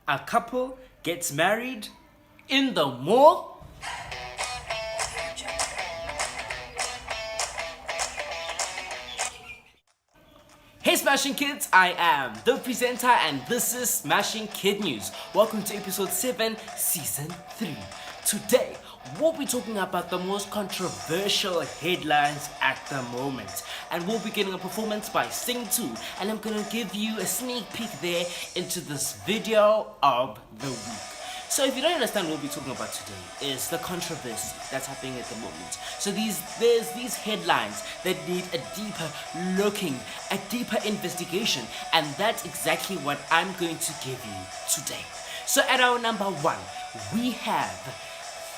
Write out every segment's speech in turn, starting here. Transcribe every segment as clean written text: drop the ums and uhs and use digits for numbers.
A couple gets married in the mall. Hey Smashing Kids, I am the presenter and this is Smashing Kid News. Welcome to episode 7, season 3. Today, we'll be talking about the most controversial headlines at the moment. And we'll be getting a performance by Sing 2. And I'm gonna give you a sneak peek there into this video of the week. So if you don't understand what we'll be talking about today is the controversy that's happening at the moment. So there's these headlines that need a deeper looking, a deeper investigation, and that's exactly what I'm going to give you today. So at our number 1, we have,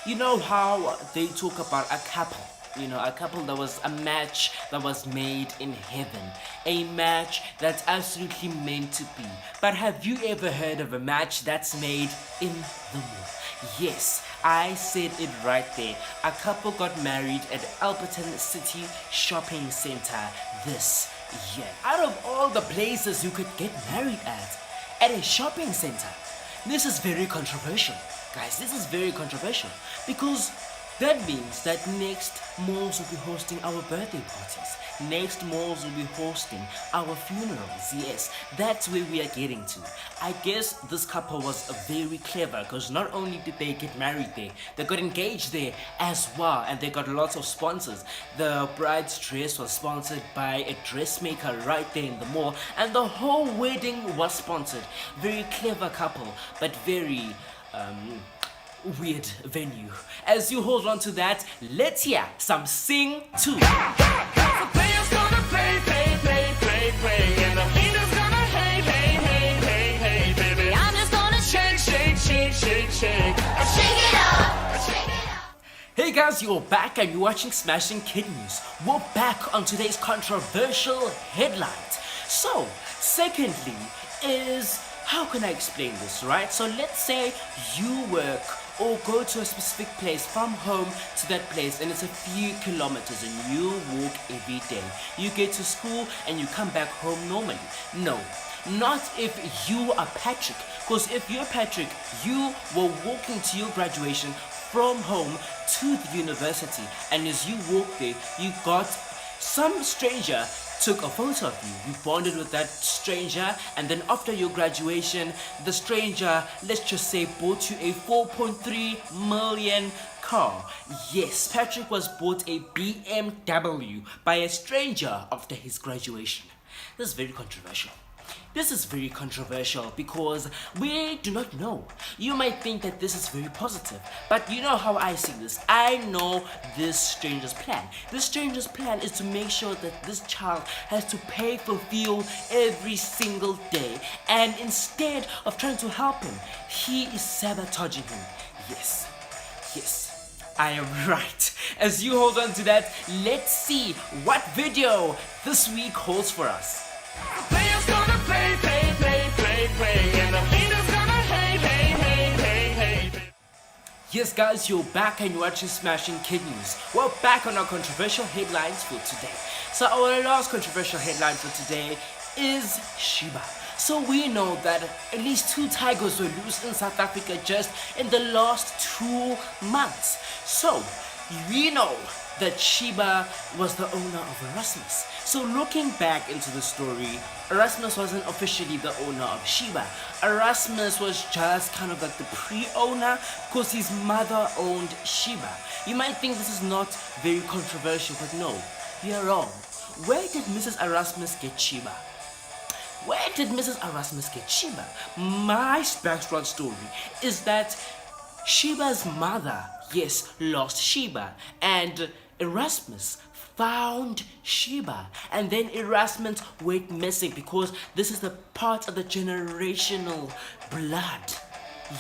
you know how they talk about a couple. You know, a couple that was a match that was made in heaven. A match that's absolutely meant to be. But have you ever heard of a match that's made in the mall? Yes, I said it right there. A couple got married at Alberton City Shopping Center this year. Out of all the places you could get married at a shopping center, this is very controversial. Guys, this is very controversial because that means that next malls will be hosting our birthday parties. Next malls will be hosting our funerals. Yes, that's where we are getting to. I guess this couple was very clever because not only did they get married there, they got engaged there as well, and they got lots of sponsors. The bride's dress was sponsored by a dressmaker right there in the mall, and the whole wedding was sponsored. Very clever couple, but very weird venue. As you hold on to that, let's hear some Sing 2. Hey guys, you're back and you're watching Smashing Kid News. We're back on today's controversial headlines. So, secondly is, how can I explain this, right? So let's say you work or go to a specific place from home to that place and it's a few kilometers and you walk every day. You get to school and you come back home normally. No, not if you are Patrick, because if you're Patrick, you were walking to your graduation from home to the university, and as you walk there, you got some stranger took a photo of you. You bonded with that stranger, and then after your graduation, the stranger, let's just say, bought you a 4.3 million car. Yes, Patrick was bought a BMW by a stranger after his graduation. This is very controversial. This is very controversial because we do not know. You might think that this is very positive, but you know how I see this. I know this stranger's plan. This stranger's plan is to make sure that this child has to pay for fuel every single day, and instead of trying to help him, he is sabotaging him. Yes, I am right. As you hold on to that, let's see what video this week holds for us. Yes guys, you're back and you're watching Smashing Kid News. We're back on our controversial headlines for today. So our last controversial headline for today is Sheba. So we know that at least 2 tigers were loose in South Africa just in the last 2 months. So we know that Sheba was the owner of Erasmus. So looking back into the story, Erasmus wasn't officially the owner of Sheba. Erasmus was just kind of like the pre-owner because his mother owned Sheba. You might think this is not very controversial, but no, you're wrong. Where did Mrs. Erasmus get Sheba? Where did Mrs. Erasmus get Sheba? My background story is that Sheba's mother, yes, lost Sheba, and Erasmus found Sheba, and then Erasmus went missing because this is the part of the generational blood.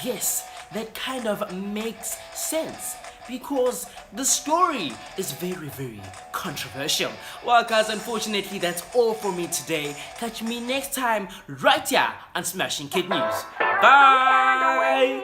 Yes, that kind of makes sense because the story is very, very controversial. Well guys, unfortunately that's all for me today. Catch me next time right here on Smashing Kid News. Bye!